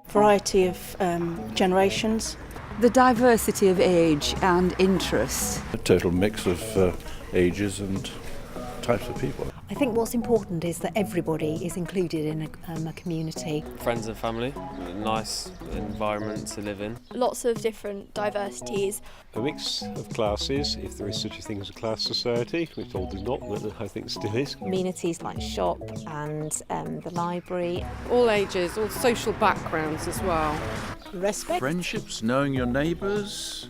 Variety of generations. The diversity of age and interest. A total mix of ages and types of people. I think what's important is that everybody is included in a community. Friends and family, a nice environment to live in. Lots of different diversities. A mix of classes, if there is such a thing as a class society, which all do not, but I think still is. Amenities like shop and the library. All ages, all social backgrounds as well. Respect. Friendships, knowing your neighbours.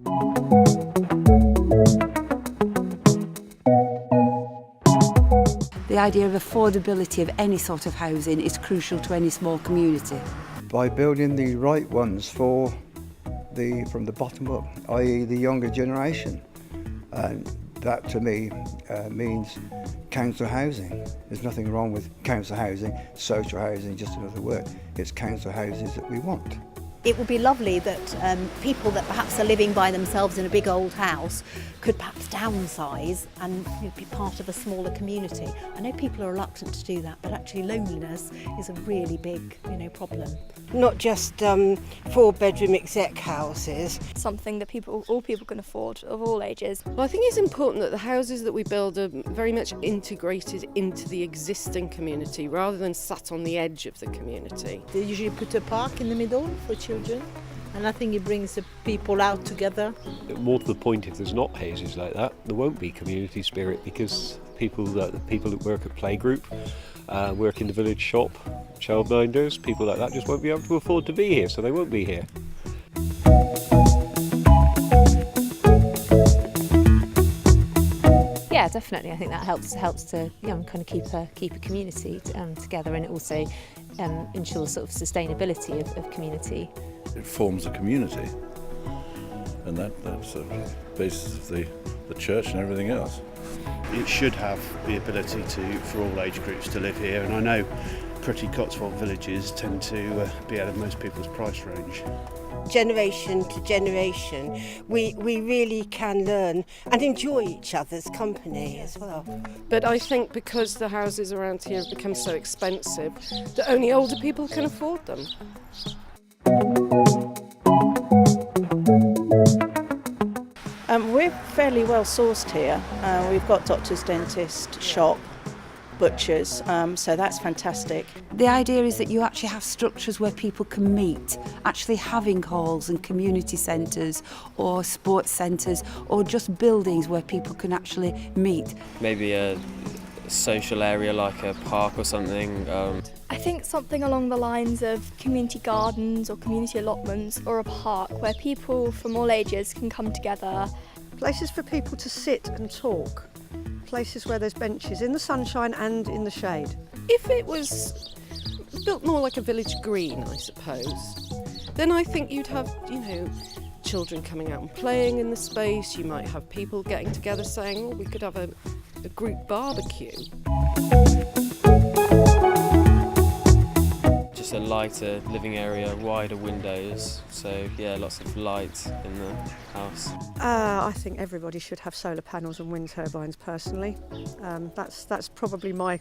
The idea of affordability of any sort of housing is crucial to any small community. By building the right ones from the bottom up, i.e. the younger generation. And that to me means council housing. There's nothing wrong with council housing, social housing, just another word. It's council houses that we want. It would be lovely that people that perhaps are living by themselves in a big old house could perhaps downsize and be part of a smaller community. I know people are reluctant to do that, but actually loneliness is a really big, problem. Not just 4-bedroom exec houses. Something that all people can afford, of all ages. Well, I think it's important that the houses that we build are very much integrated into the existing community rather than sat on the edge of the community. They usually put a park in the middle for children, and I think it brings the people out together. More to the point, if there's not houses like that, there won't be community spirit, because people that work at playgroup, work in the village shop, childminders, people like that just won't be able to afford to be here, so they won't be here. Yeah, definitely. I think that helps to kind of keep a community together, and it also ensures sort of sustainability of community. It forms a community, and that's the basis of the church and everything else. It should have the ability for all age groups to live here, and I know pretty Cotswold villages tend to be out of most people's price range. Generation to generation, we really can learn and enjoy each other's company as well. But I think because the houses around here have become so expensive that only older people can afford them. We're fairly well sourced here. We've got doctors, dentists, shop, butchers, so that's fantastic. The idea is that you actually have structures where people can meet, actually having halls and community centres or sports centres or just buildings where people can actually meet. Maybe a social area like a park or something. I think something along the lines of community gardens or community allotments or a park where people from all ages can come together. Places for people to sit and talk. Places where there's benches in the sunshine and in the shade. If it was built more like a village green, I suppose, then I think you'd have, children coming out and playing in the space. You might have people getting together saying, we could have a group barbecue. Just a lighter living area, wider windows, so yeah, lots of light in the house. I think everybody should have solar panels and wind turbines personally. That's probably my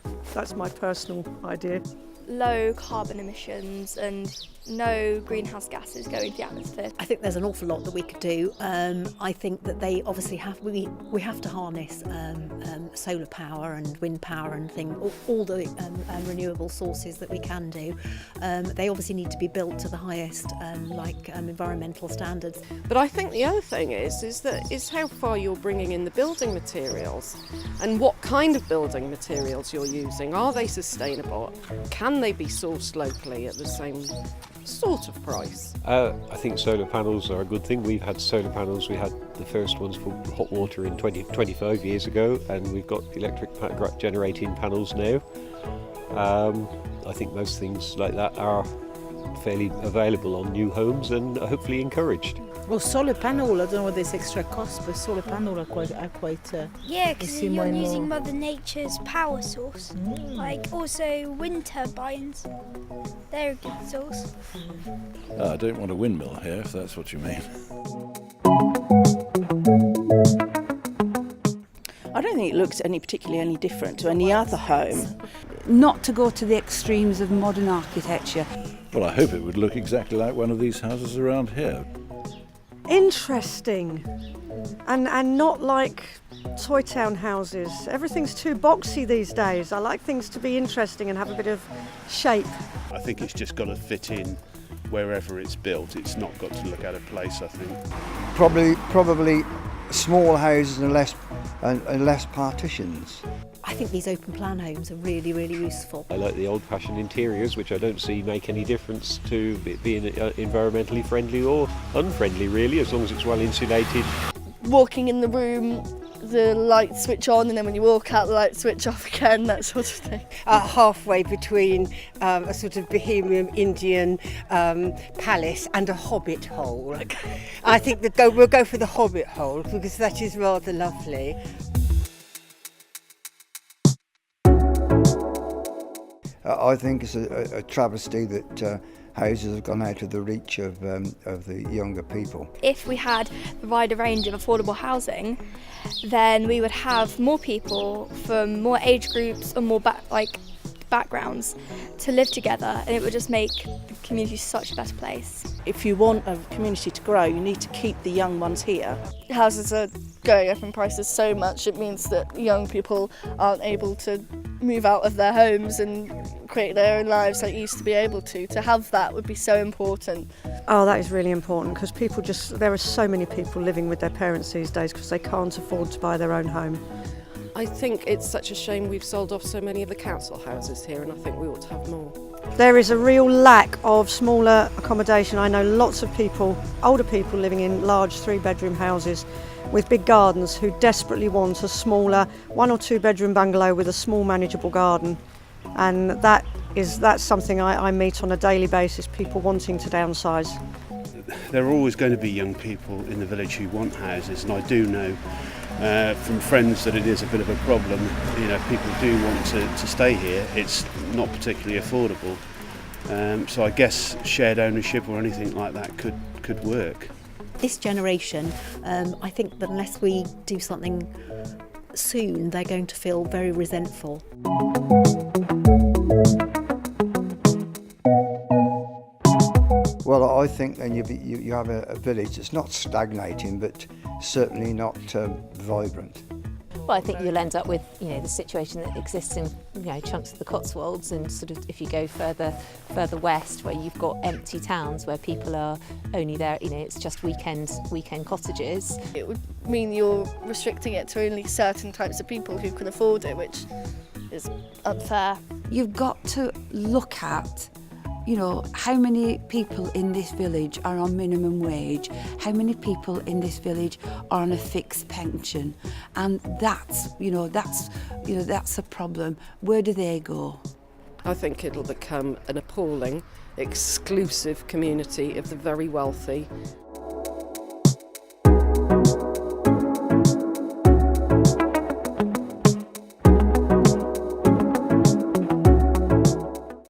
personal idea. Low carbon emissions and no greenhouse gases going into the atmosphere. I think there's an awful lot that we could do. I think that they obviously we have to harness solar power and wind power and all the renewable sources that we can do. They obviously need to be built to the highest environmental standards. But I think the other thing is how far you're bringing in the building materials and what kind of building materials you're using. Are they sustainable? Can they be sourced locally at the same sort of price? I think solar panels are a good thing. We've had solar panels. We had the first ones for hot water in 25 years ago, and we've got electric generating panels now. I think most things like that are fairly available on new homes and hopefully encouraged. Well, solar panel, I don't know what this extra cost, but solar panel are quite yeah, because you're using Mother Nature's power source. Like also wind turbines, they're a good source. I don't want a windmill here, if that's what you mean. I don't think it looks particularly any different to any other home. Not to go to the extremes of modern architecture. Well, I hope it would look exactly like one of these houses around here. Interesting. And not like toy town houses. Everything's too boxy these days. I like things to be interesting and have a bit of shape. I think it's just got to fit in wherever it's built. It's not got to look out of place, I think. Probably small houses and less partitions. I think these open plan homes are really, really useful. I like the old-fashioned interiors, which I don't see make any difference to it being environmentally friendly or unfriendly, really, as long as it's well insulated. Walking in the room, the lights switch on, and then when you walk out, the lights switch off again, that sort of thing. Halfway between a sort of Bohemian Indian palace and a hobbit hole. Okay. I think we'll go for the hobbit hole because that is rather lovely. I think it's a travesty that houses have gone out of the reach of the younger people. If we had a wider range of affordable housing, then we would have more people from more age groups and more backgrounds to live together, and it would just make the community such a better place. If you want a community to grow, you need to keep the young ones here. Houses are going up in prices so much, it means that young people aren't able to move out of their homes and create their own lives like used to be able to. To have that would be so important. Oh, that is really important because there are so many people living with their parents these days because they can't afford to buy their own home. I think it's such a shame we've sold off so many of the council houses here, and I think we ought to have more. There is a real lack of smaller accommodation. I know lots of people, older people living in large 3-bedroom houses with big gardens who desperately want a smaller 1 or 2 bedroom bungalow with a small manageable garden. And that's something I meet on a daily basis, people wanting to downsize. There are always going to be young people in the village who want houses, and I do know from friends that it is a bit of a problem. You know, people do want to stay here. It's not particularly affordable, so I guess shared ownership or anything like that could work. This generation, I think that unless we do something soon, they're going to feel very resentful. Well, I think then you have a village that's not stagnating, but certainly not vibrant. Well, I think you'll end up with, the situation that exists in, chunks of the Cotswolds, and sort of if you go further west, where you've got empty towns where people are only there, it's just weekend cottages. It would mean you're restricting it to only certain types of people who can afford it, which is unfair. You've got to look at how many people in this village are on minimum wage, how many people in this village are on a fixed pension, and that's a problem. Where do they go? I think it'll become an appalling, exclusive community of the very wealthy.